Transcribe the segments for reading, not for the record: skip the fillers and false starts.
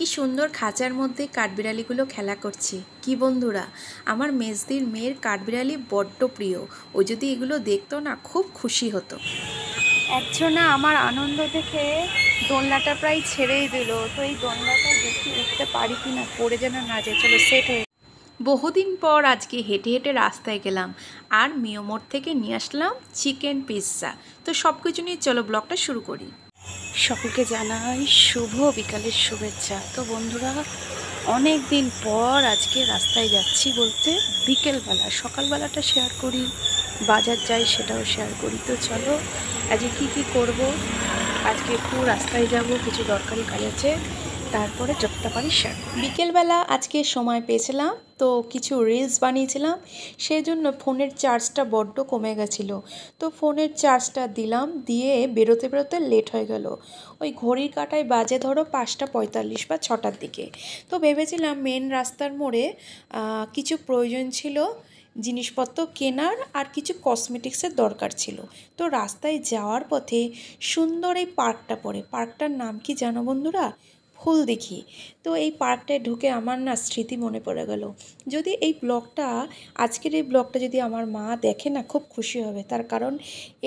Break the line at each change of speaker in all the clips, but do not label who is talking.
কি সুন্দর খাঁচার মধ্যে কাঠবিড়ালিগুলো খেলা করছে। কি বন্ধুরা, আমার মেজদির মেয়ের কাঠবিড়ালি বড্ড প্রিয়। ও যদি এগুলো দেখতো না খুব খুশি হতো।
একজনা আমার আনন্দ দেখে দোলনাটা প্রায় ছেড়েই দিল। তো এই দোলনাটা দেখি উঠতে পারি কি না, পড়ে যেন না যায়। চলো সেট হয়ে
বহুদিন পর আজকে হেঁটে হেঁটে রাস্তায় গেলাম আর মিয়োমোর থেকে নিয়ে আসলাম চিকেন পিৎজা। তো সব কিছু নিয়ে চলো ব্লগটা শুরু করি।
সকলকে জানাই শুভ বিকালের শুভেচ্ছা। তো বন্ধুরা, অনেক দিন পর আজকে রাস্তায় যাচ্ছি বলতে বিকেলবেলা, সকালবেলাটা শেয়ার করি, বাজার যাই সেটাও শেয়ার করি। তো চলো আজকে কি করব। আজকে একটু রাস্তায় যাব, কিছু দরকারি কাজ আছে, তারপরে যতটা পারি শেয়ার করব।
বিকেলবেলা আজকে সময় পেয়েছিলাম, তো কিছু রিলস বানিয়েছিলাম। সেই জন্য ফোনের চার্জটা বড্ড কমে গেছিলো। তো ফোনের চার্জটা দিলাম, দিয়ে বেরোতে বেরোতে লেট হয়ে গেল। ওই ঘড়ির কাঁটায় বাজে ধরো 5:45 বা 6টার দিকে। তো ভেবেছিলাম মেন রাস্তার মোড়ে কিছু প্রয়োজন ছিল, জিনিসপত্র কেনার আর কিছু কসমেটিক্সের দরকার ছিল। তো রাস্তায় যাওয়ার পথে সুন্দর এই পার্কটা পড়ে। পার্কটার নাম কি জানো বন্ধুরা? ফুলদিঘি। তো এই পার্কটায় ঢুকে আমার না স্মৃতি মনে পড়ে গেল। যদি এই ব্লগটা, আজকের এই ব্লগটা যদি আমার মা দেখে না, খুব খুশি হবে। তার কারণ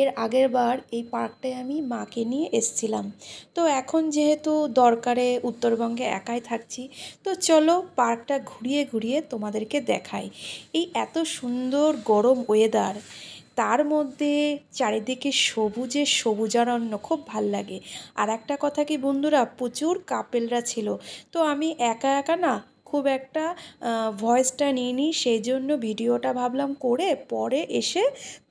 এর আগের বার এই পার্কটায় আমি মাকে নিয়ে এসছিলাম। তো এখন যেহেতু দরকারে উত্তরবঙ্গে একাই থাকছি, তো চলো পার্কটা ঘুরিয়ে ঘুরিয়ে তোমাদেরকে দেখাই। এই এত সুন্দর গরম ওয়েদার, তার মধ্যে চারিদিকে সবুজে সবুজারণ্য, খুব ভাল লাগে। আর একটা কথা কি বন্ধুরা, প্রচুর কাপেলরা ছিল। তো আমি একা একা না খুব একটা ভয়েসটা নিইনি, সেই জন্য ভিডিওটা ভাবলাম করে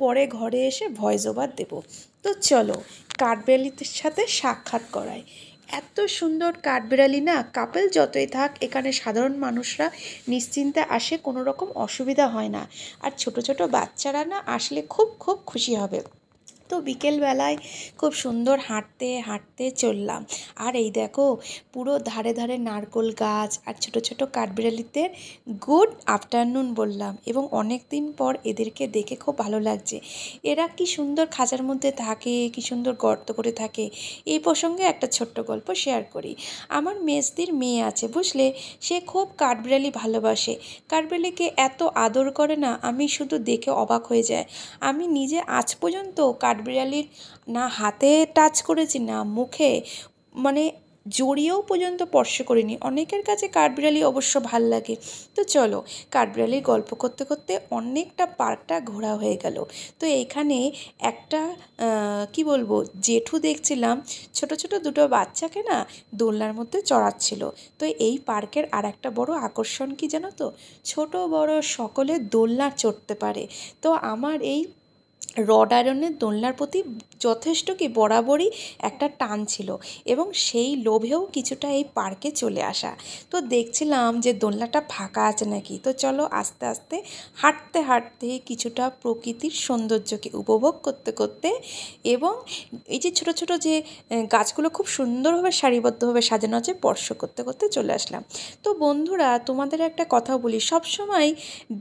পরে ঘরে এসে ভয়েস ওভার দেবো। তো চলো কাঠবিড়ালিদের সাথে সাক্ষাৎ করাই। এত সুন্দর কাঠবিড়ালি না, কাপেল যতই থাক এখানে সাধারণ মানুষরা নিশ্চিন্তে আসে, কোনো রকম অসুবিধা হয় না। আর ছোট ছোট বাচ্চারা না আসলে খুব খুব খুশি হবে। তো বিকেলবেলায় খুব সুন্দর হাঁটতে হাঁটতে চললাম। আর এই দেখো, পুরো ধারে ধারে নারকেল গাছ আর ছোট ছোট কাঠবিড়ালিদের গুড আফটারনুন বললাম। এবং অনেক দিন পর এদেরকে দেখে খুব ভালো লাগছে। এরা কি সুন্দর খাঁচার মধ্যে থাকে, কি সুন্দর গর্ত করে থাকে। এই প্রসঙ্গে একটা ছোট্ট গল্প শেয়ার করি। আমার মেজদির মেয়ে আছে বুঝলে, সে খুব কাঠবিড়ালি ভালোবাসে। কাঠবিড়ালিকে এত আদর করে না, আমি শুধু দেখে অবাক হয়ে যাই। আমি নিজে আজ পর্যন্ত কাঠবিড়ালির না হাতে টাচ করেছি, না মুখে, মানে জড়িয়েও পর্যন্ত স্পর্শ করিনি। অনেকের কাছে কাঠবিড়ালি অবশ্য ভাল লাগে। তো চলো কাঠবিড়ালির গল্প করতে করতে অনেকটা পার্কটা ঘোরা হয়ে গেল। তো এইখানে একটা কি বলবো, জেঠু দেখছিলাম ছোট ছোট দুটো বাচ্চাকে না দোলনার মধ্যে চড়াচ্ছিল। তো এই পার্কের আর একটা বড় আকর্ষণ কি জানো তো, ছোট বড় সকলে দোলনা চড়তে পারে। তো আমার এই রড আয়রনের দোলনার প্রতি যথেষ্ট কি বরাবরই একটা টান ছিল, এবং সেই লোভেও কিছুটা এই পার্কে চলে আসা। তো দেখছিলাম যে দোলনাটা ফাঁকা আছে নাকি। তো চলো আস্তে আস্তে হাঁটতে হাঁটতে কিছুটা প্রকৃতির সৌন্দর্যকে উপভোগ করতে করতে, এবং এই যে ছোট ছোট যে গাছগুলো খুব সুন্দরভাবে সারিবদ্ধভাবে সাজানো আছে, স্পর্শ করতে করতে চলে আসলাম। তো বন্ধুরা, তোমাদের একটা কথা বলি, সবসময়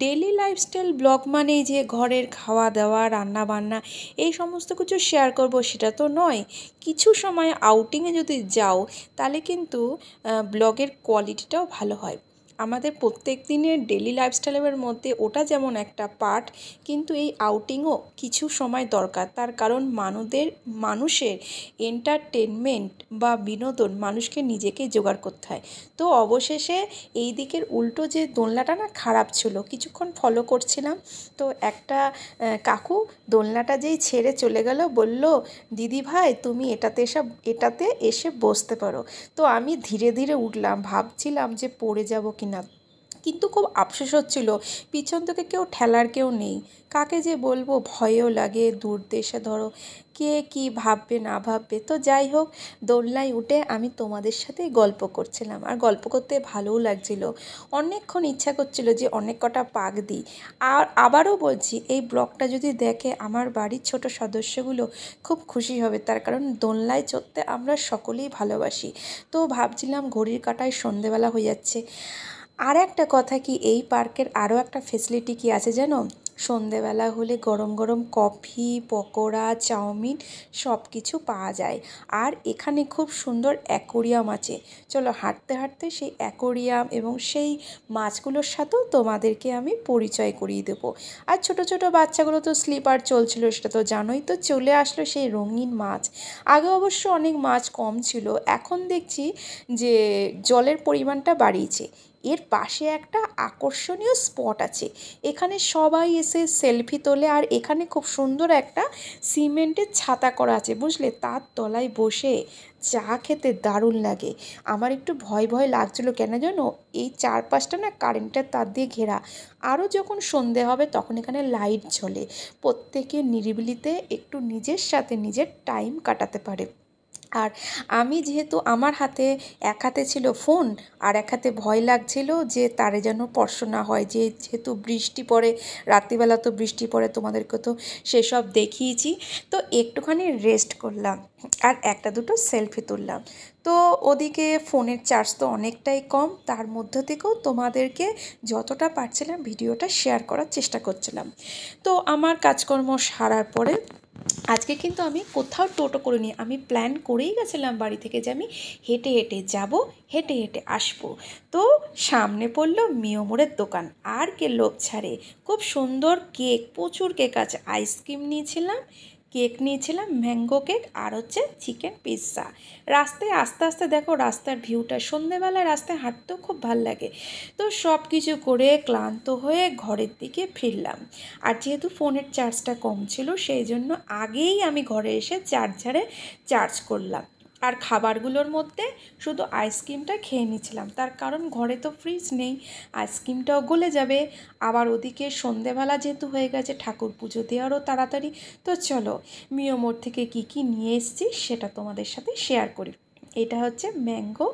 ডেলি লাইফস্টাইল ব্লগ মানেই যে ঘরের খাওয়া দাওয়া রান্না বান্না এই সমস্ত কিছু শেয়ার করব সেটা তো নয়। কিছু সময় আউটিংয়ে যদি যাও, তাহলে কিন্তু ব্লগের কোয়ালিটিটাও ভালো হয়। আমাদের প্রত্যেক দিনের ডেলি লাইফস্টাইলের মধ্যে ওটা যেমন একটা পার্ট, কিন্তু এই আউটিংও কিছু সময় দরকার। তার কারণ মানুষের এন্টারটেনমেন্ট বা বিনোদন মানুষকে নিজেকেই জোগাড় করতে হয়। তো অবশেষে এই দিকের উল্টো যে দোলনাটা না খারাপ ছিল, কিছুক্ষণ ফলো করছিলাম। তো একটা কাকু দোলনাটা যেই ছেড়ে চলে গেল, বলল, দিদি ভাই তুমি এটাতে এসে বসতে পারো। তো আমি ধীরে ধীরে উঠলাম, ভাবছিলাম যে পড়ে যাব কিনা, কিন্তু খুব আফসোস হচ্ছিল, পিছন থেকে কেউ ঠেলার কেউ নেই। কাকে যে বলবো, ভয়ও লাগে, দূর দেশে ধরো কে কি ভাববে না ভাববে। তো যাই হোক, দোলনায় উঠে আমি তোমাদের সাথে গল্প করছিলাম, আর গল্প করতে ভালোও লাগছিল। অনেকক্ষণ ইচ্ছা করছিল যে অনেক কটা পাক দিই। আর আবারও বলছি, এই ব্লগটা যদি দেখে আমার বাড়ির ছোট সদস্যগুলো খুব খুশি হবে। তার কারণ দোলনায় চড়তে আমরা সকলেই ভালোবাসি। তো ভাবছিলাম ঘড়ির কাঁটায় সন্ধেবেলা হয়ে যাচ্ছে। আর একটা কথা কি, এই পার্কের আরও একটা ফেসিলিটি কি আছে জানো, সন্ধেবেলা হলে গরম গরম কফি, পকোড়া, চাউমিন সব কিছু পাওয়া যায়। আর এখানে খুব সুন্দর অ্যাকোরিয়াম আছে। চলো হাঁটতে হাঁটতে সেই অ্যাকোরিয়াম এবং সেই মাছগুলোর সাথেও তোমাদেরকে আমি পরিচয় করিয়ে দেবো। আর ছোট ছোট বাচ্চাগুলো তো স্লিপার চলছিল, সেটা তো জানোই। তো চলে আসলো সেই রঙিন মাছ। আগে অবশ্য অনেক মাছ কম ছিল, এখন দেখছি যে জলের পরিমাণটা বাড়িয়েছে। এর পাশে একটা আকর্ষণীয় স্পট আছে, এখানে সবাই এসে সেলফি তোলে। আর এখানে খুব সুন্দর একটা সিমেন্টের ছাতা করা আছে, বুঝলে, তার তলায় বসে চা খেতে দারুণ লাগে। আমার একটু ভয় ভয় লাগছিলো, কেন জানো, এই চারপাশটা না কারেন্টের তার দিয়ে ঘেরা। আরও যখন সন্ধে হবে তখন এখানে লাইট জ্বলে, প্রত্যেকে নিরিবিলিতে একটু নিজের সাথে নিজের টাইম কাটাতে পারে। আর আমি যেহেতু আমার হাতে এক হাতে ছিল ফোন আর এক হাতে ভয় লাগছিল যে তারে যেন স্পর্শ না হয়, যেহেতু বৃষ্টি পড়ে, রাত্রিবেলা তো বৃষ্টি পড়ে, তোমাদেরকে তো সেসব দেখিয়েছি। তো একটুখানি রেস্ট করলাম আর একটা দুটো সেলফি তুললাম। তো ওদিকে ফোনের চার্জ তো অনেকটাই কম, তার মধ্য থেকেও তোমাদেরকে যতটা পারছিলাম ভিডিওটা শেয়ার করার চেষ্টা করছিলাম। তো আমার কাজকর্ম সারার পরে আজকে কিন্তু আমি কোথাও টোটো করিনি, আমি প্ল্যান করেই গেছিলাম বাড়ি থেকে যে আমি হেঁটে হেঁটে যাব, হেঁটে হেঁটে আসবো। তো সামনে পড়লো মিয়মোরের দোকান, আর কে লোক ছাড়ে। খুব সুন্দর কেক, প্রচুর কেক আছে, আইসক্রিম নিয়েছিলাম, কেক নিয়েছিলাম, ম্যাঙ্গো কেক, আর হচ্ছে চিকেন পিৎজা। রাস্তায় আস্তে আস্তে দেখো রাস্তার ভিউটা, সন্ধেবেলায় রাস্তায় হাঁটতেও খুব ভাল লাগে। তো সব কিছু করে ক্লান্ত হয়ে ঘরের দিকে ফিরলাম। আর যেহেতু ফোনের চার্জটা কম ছিল, সেই জন্য আগেই আমি ঘরে এসে চার্জারে চার্জ করলাম। আর খাবারগুলোর মধ্যে শুধু আইসক্রিমটা খেয়ে নিয়েছিলাম, তার কারণ ঘরে তো ফ্রিজ নেই, আইসক্রিমটাও গলে যাবে। আবার ওদিকে সন্ধেবেলা যেহেতু হয়ে গেছে, ঠাকুর পুজো দেওয়ারও তাড়াতাড়ি। তো চলো মিয়মোর থেকে কি কি নিয়ে এসেছি সেটা তোমাদের সাথে শেয়ার করি। এটা হচ্ছে ম্যাঙ্গো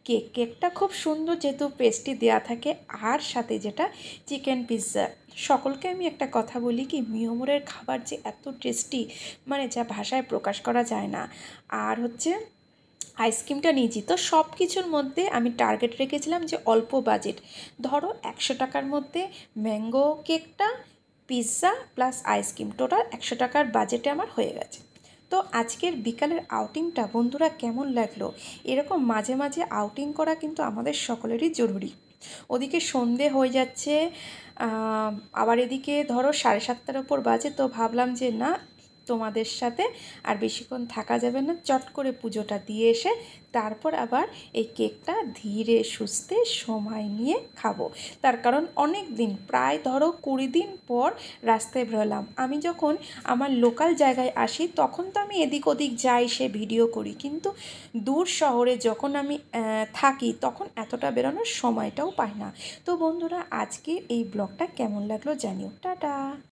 কেক, কেকটা খুব সুন্দর যেহেতু পেস্ট্রি দেওয়া থাকে, আর সাথে যেটা চিকেন পিৎজা। সকলকে আমি একটা কথা বলি কি, মিয়মোরের খাবার যে এত টেস্টি, মানে যা ভাষায় প্রকাশ করা যায় না। আর হচ্ছে আইসক্রিমটা নিয়েছি। তো সব কিছুর মধ্যে আমি টার্গেট রেখেছিলাম যে অল্প বাজেট, ধরো 100 টাকার মধ্যে ম্যাঙ্গো কেকটা, পিৎজা প্লাস আইসক্রিম, টোটাল 100 টাকার বাজেটে আমার হয়ে গেছে। তো আজকের বিকালের আউটিংটা বন্ধুরা কেমন লাগলো? এরকম মাঝে মাঝে আউটিং করা কিন্তু আমাদের সকলেরই জরুরি। ওদিকে সন্ধে হয়ে যাচ্ছে, আবার এদিকে ধরো 7:30টার ওপর বাজে। তো ভাবলাম যে না, তোমাদের সাথে আর বেশিক্ষণ থাকা যাবে না, চট করে পুজোটা দিয়ে এসে তারপর আবার এই কেকটা ধীরে সুস্থে সময় নিয়ে খাবো। তার কারণ অনেক দিন, প্রায় ধরো 20 দিন পর রাস্তায় বেরোলাম। আমি যখন আমার লোকাল জায়গায় আসি তখন তো আমি এদিক ওদিক যাই, সে ভিডিও করি, কিন্তু দূর শহরে যখন আমি থাকি তখন এতটা বেরোনোর সময়টাও পাই না। তো বন্ধুরা, আজকে এই ব্লগটা কেমন লাগলো জানিও। টাটা।